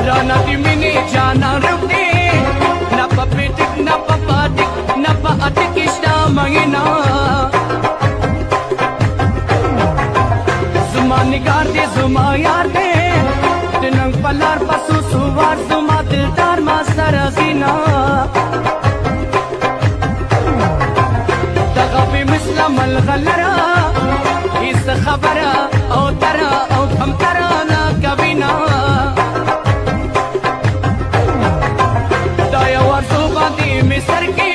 राना दी मिनी जाना रुकते ना पपेटिक ना पपाटिक ना पाटिक इष्टा मंगिना जुमा निगार दे जुमा यार दे दिनंग पलार पसु सुवार जुमा दिलदार मा सरगीना दगाबी मिसला मलगलरा इस खबरा او ترى او هم ترانا كبينا دايا ورسو باندي مسركي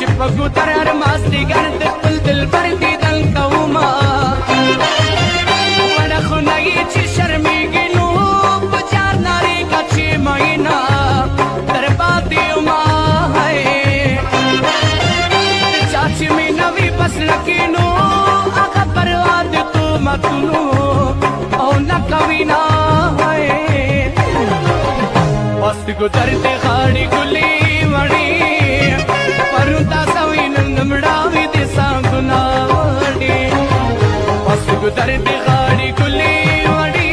شبكو ترار ماستي قرد قل دل بردي دل كوما وانا خناي چي شرمي گنو بچار ناري كچي ماينا درباتي وما هاي چاچي مي نوي بس لكينو آقا پرواد تو متنو او نکوینا ہے پست گزرتے خاڑی گلی وڑی پرونتا سوی نمڑاوی دیسا گنا وڑی پست گزرتے خاڑی گلی وڑی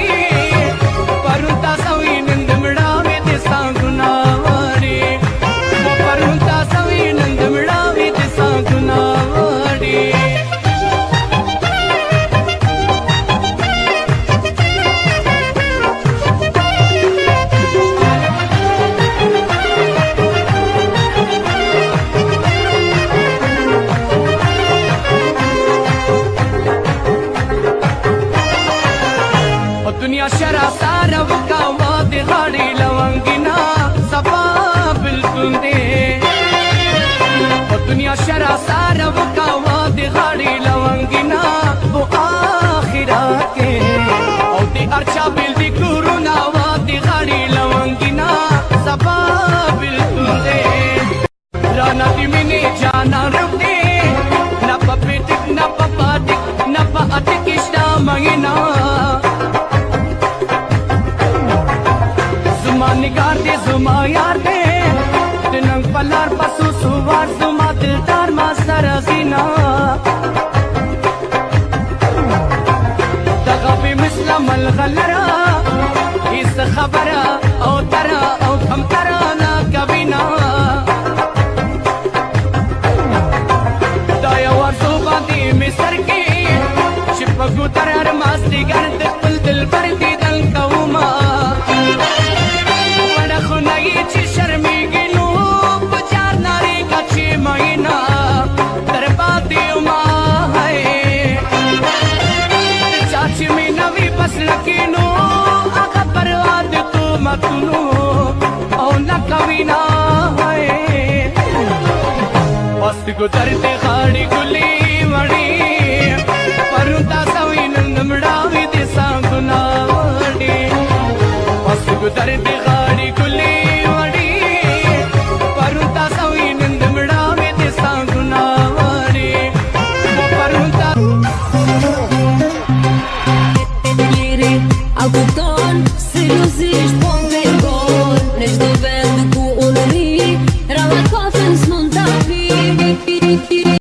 پرونتا سوی نمڑاوی دیسا گنا وڑی پرونتا سوی نمڑاوی دیسا گنا وڑی दुनिया शरा सारा वका वाद गाड़ी लवंगिना सपा बिल्कुल दे दुनिया शरा सारा वका वाद गाड़ी लवंगिना वो आखिरा के और दी अर्चा बिल दी कुरुना वाद गाड़ी लवंगिना सपा बिल्कुल दे राना दी मिनी जाना रुकते ना पपेटिक ना पपाटिक ना पाटिक इष्टा मंगिना निगार दे जुमा यार दे दिनंग पलार पसु सुवार जुमा दिलदार मा सरगीना दगाबी मिसला मलगलरा इस खबरा او ترى او هم ترانا كبينا دايا ورسو باندي مسركي شبكو ترار ماستي قرد قل دل بردي دل كوما چی شرمی گنو بچار ناری کچی مہینہ درباتی اما ہے چاچی میں نوی بس لکینو آقا پرواد تو متنو او نکوینا ہے پست گزرتے خاڑی گلی وڑی پرونتا سوی نمڑاوی دیسا گنا وڑی پست گزرتے